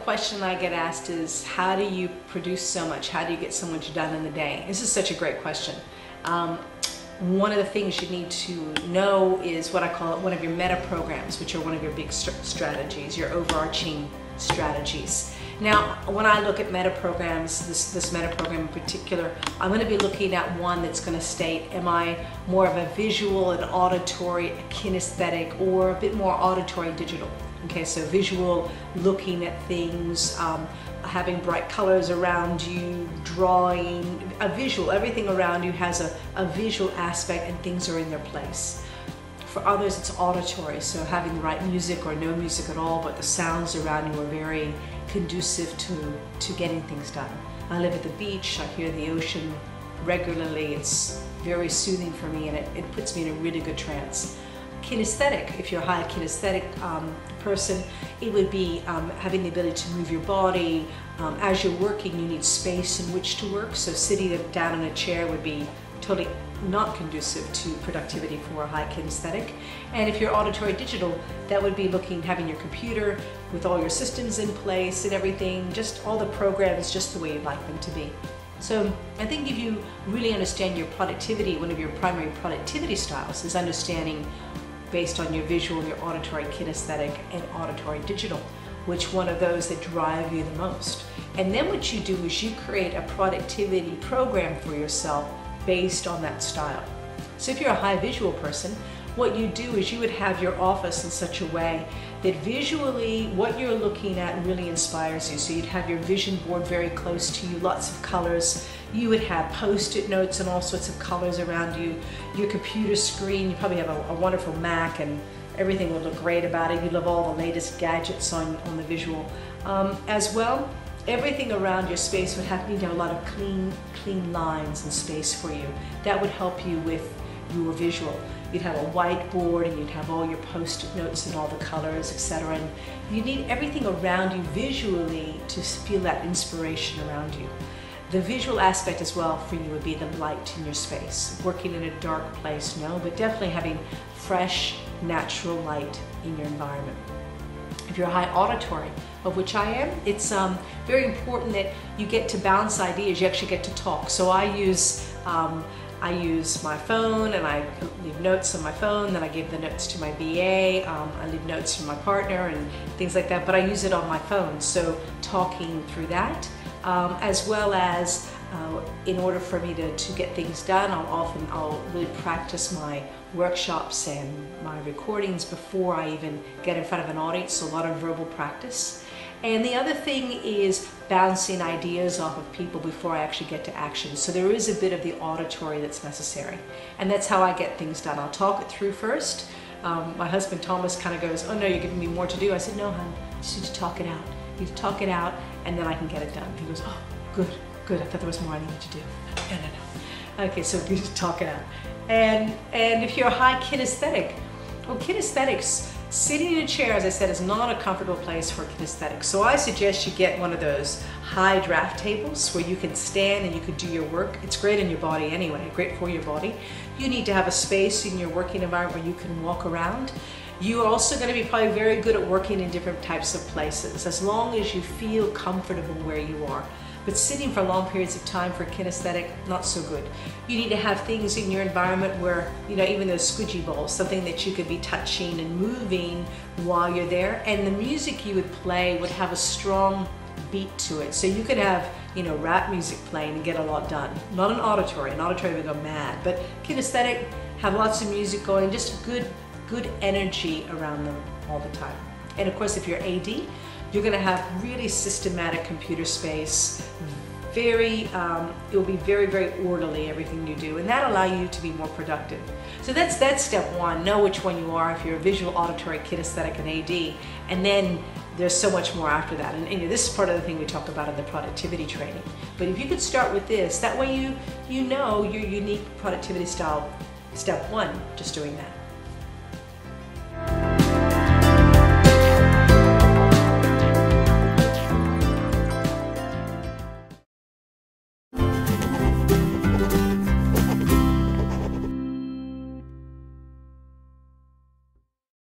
question I get asked is, how do you produce so much? How do you get so much done in a day? This is such a great question. One of the things you need to know is what I call one of your meta programs, which are one of your big strategies, your overarching strategies. Now, when I look at meta programs, this meta program in particular, I'm going to be looking at one that's going to state, am I more of a visual, an auditory, a kinesthetic, or a bit more auditory digital? Okay, so visual, looking at things, having bright colors around you, drawing, a visual, everything around you has a visual aspect and things are in their place. For others, it's auditory, so having the right music or no music at all, but the sounds around you are very conducive to getting things done. I live at the beach, I hear the ocean regularly, it's very soothing for me, and it puts me in a really good trance. Kinesthetic, if you're a high kinesthetic person, it would be having the ability to move your body. As you're working, you need space in which to work, so sitting down in a chair would be totally not conducive to productivity for a high kinesthetic. And if you're auditory digital, that would be having your computer with all your systems in place and everything, just all the programs just the way you'd like them to be. So I think if you really understand your productivity, one of your primary productivity styles is understanding, based on your visual, your auditory kinesthetic, and auditory digital, which one of those that drive you the most. And then what you do is you create a productivity program for yourself based on that style. So if you're a high visual person, what you do is you would have your office in such a way that visually what you're looking at really inspires you. So you'd have your vision board very close to you, lots of colors. You would have post-it notes and all sorts of colors around you. Your computer screen, you probably have a wonderful Mac and everything would look great about it. You'd love all the latest gadgets on the visual. As well, everything around your space would need to have a lot of clean lines and space for you. That would help you with your visual. You'd have a whiteboard and you'd have all your post-it notes and all the colors, etc. And you need everything around you visually to feel that inspiration around you. The visual aspect as well for you would be the light in your space. Working in a dark place, no, but definitely having fresh, natural light in your environment. If you're high auditory, of which I am, it's very important that you get to bounce ideas, you actually get to talk. So I use my phone and I leave notes on my phone, then I give the notes to my VA, I leave notes from my partner and things like that, but I use it on my phone. So talking through that, as well as in order for me to get things done, I'll really practice my workshops and my recordings before I even get in front of an audience, so a lot of verbal practice. And the other thing is bouncing ideas off of people before I actually get to action. So there is a bit of the auditory that's necessary. And that's how I get things done. I'll talk it through first. My husband Thomas kind of goes, oh no, you're giving me more to do. I said, no, hon, you just need to talk it out. You need to talk it out and then I can get it done. He goes, oh, good, I thought there was more I needed to do. No. Okay, so you just talk it out. And if you're a high kinesthetic, well, kinesthetics, sitting in a chair, as I said, is not a comfortable place for kinesthetics. So I suggest you get one of those high draft tables where you can stand and you can do your work. It's great in your body anyway, great for your body. You need to have a space in your working environment where you can walk around. You're also going to be probably very good at working in different types of places, as long as you feel comfortable where you are. But sitting for long periods of time for kinesthetic, not so good. You need to have things in your environment where, you know, even those squidgy balls, something that you could be touching and moving while you're there. And the music you would play would have a strong beat to it. So you could have, you know, rap music playing and get a lot done. Not an auditory would go mad, but kinesthetic, have lots of music going, just good energy around them all the time. And of course, if you're AD, you're going to have really systematic computer space. It will be very, very orderly, everything you do, and that'll allow you to be more productive. So that's step one. Know which one you are, if you're a visual, auditory, kinesthetic, and AD, and then there's so much more after that. And this is part of the thing we talk about in the productivity training. But if you could start with this, that way you know your unique productivity style, step one, just doing that.